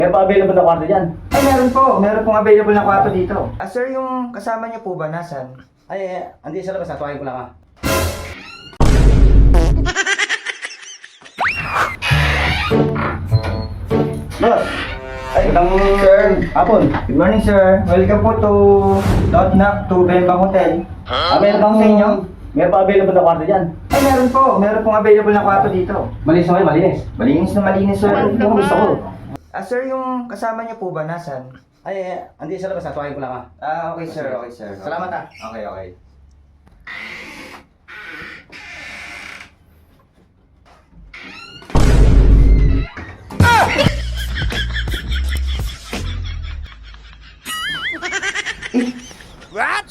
May pa-available na kwarto dyan. Ay, meron po. Meron pong available na kwarto dito. Sir, yung kasama niyo po ba nasan? Ay, andi sa labas. Natuwain ko lang ha. Boss! Ay, Sir. hapon. Good morning, sir. Welcome po to Knock to Bembang Hotel. Meron bang sa inyo? May pa-available na kwarto dyan. Ay, meron po. Meron pong available na kwarto dito. Malinis na kayo, malinis. Malinis na malinis, sir. Yung gusto ko. Sir, yung kasama niyo po ba nasan? Ay, andi sa labas. Natuwain ko lang ha. Okay, sir. Okay, sir. Salamat, ah. Okay, okay.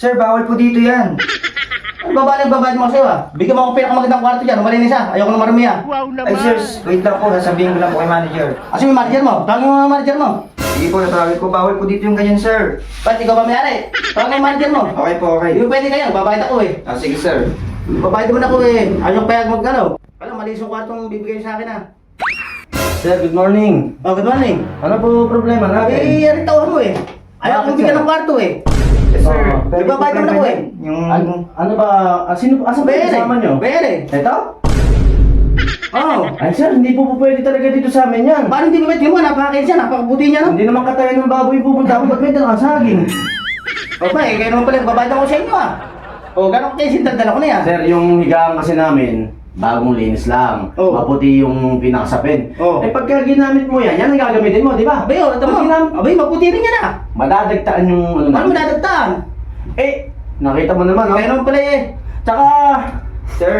Sir, bawal po dito yan. Ay, babae mo sa'yo ha. Bigyan mo ako pinakamagandang kwarto dyan. Malinis ha. Ayoko ng marumi ha. Ay, sir, wait lang po. Sasabihin ko lang po kay manager. Kasi yung manager mo. Tawagin mo yung manager mo. Sige po, natawag ko. Bawal po dito yung ganyan, sir. Ba't ikaw ba may-ari? Tawagin yung manager mo. Okay po, okay. Hindi mo pwede kayo. Babayad ako eh. Sige, sir. Babayad naman ako eh. Ayaw payag mag-ano. Alam, malinis yung kwartong bibigay sa akin ha. Sir, good morning. Oh, good morning. Ano po problema natin? Eh, yari tawag mo eh. Ayaw akong Bakit, bigyan sir? ng kwarto eh. Sir, nagbabayad naman ako eh. Yung... Ano ba? Sino asan ba yung kasama nyo? Bere. Ito? Oo. Ay sir, hindi po pwede talaga dito sa amin yan. Paano hindi bibit mo? Napakain siya. Napakabuti niya no? Hindi naman katayan ng baboy pupunta ako. Ba't may dalang saging? O ba eh, kaya naman pala. Babayad ako sa inyo ah. O, gano'n kayo sintagdala ko na yan. Sir, yung higaan kasi namin, bagong linis lang. Oh. Maputi yung pinakasapin. Oh. Eh pagka ginamit mo yan, yan ang gagamitin mo, di ba? Abay, o, ito mo. Abay, maputi rin yan ah. Madadagtaan yung ano Paano mo namin. dadagtaan? Eh, nakita mo naman, Kaya no? naman pala eh. Tsaka, sir,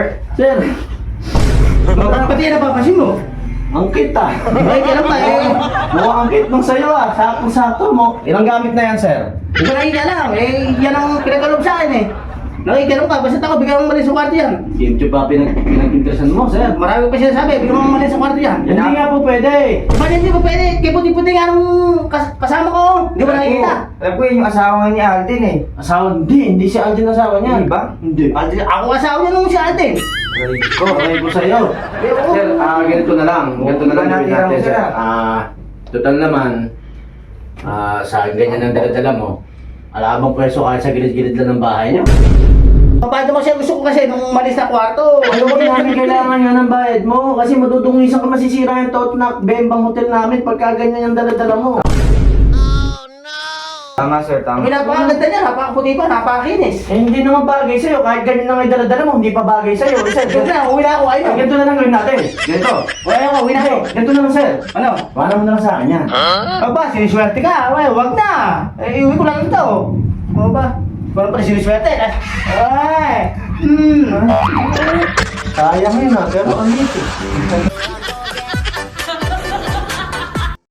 Pati yan napapasin mo. ang kita. Ay, kailan pa eh. Mukhang ang cute nung sa'yo ah. Sakto-sakto mo. Ilang gamit na yan, sir? Hindi ko nakikita lang. Eh, yan ang pinagkalog sa akin eh. Nakikita ka, basta ako, bigyan mo malis sa kwarto yan. YouTube pa pinag-interesan mo, sir. Marami pa sinasabi, bigyan mo malis sa kwarto yan. Hindi nga po pwede. Ba't hindi ko pwede? Kaya puti-puti nga nung kasama ko. Hindi mo nakikita. Alam ko yun yung asawa ni Alden eh. Asawa, hindi si Alden asawa niya. Hindi ba? Hindi. Ako asawa niya nung si Alden. Aray ko sa'yo. Sir, ganito na lang. Ganito na lang gawin natin, sir. Total naman, sa ganyan ang dala-dala mo, alabang pwesto kahit sa gilid-gilid lang ng bahay niyo. Paano mo siya? Gusto ko kasi nung malis na kwarto. Ano ba namin kailangan nga ng bayad mo? Kasi madudungisan ka masisira yung Totnak Bembang Hotel namin pagka ganyan yung dala-dala mo. Tama, sir. Tama. Ang napakaganda niya, napakaputi pa, napakakinis. Eh, hindi naman bagay sa'yo. Kahit ganyan lang yung dala-dala mo, hindi pa bagay sa'yo. Sir, Ganito na, uwi na ako, ayaw. ganito na lang gawin natin. Ganito. Ayaw ako, uwi na ako. Ganito na lang, sir. Ano? Paano mo na lang sa akin yan? Aba, siniswerte ka. Wag na. Eh, iuwi ko lang ito. O ba? Wala pa rin siniswerte. Ay! Sayang yun ah, pero ang liit eh.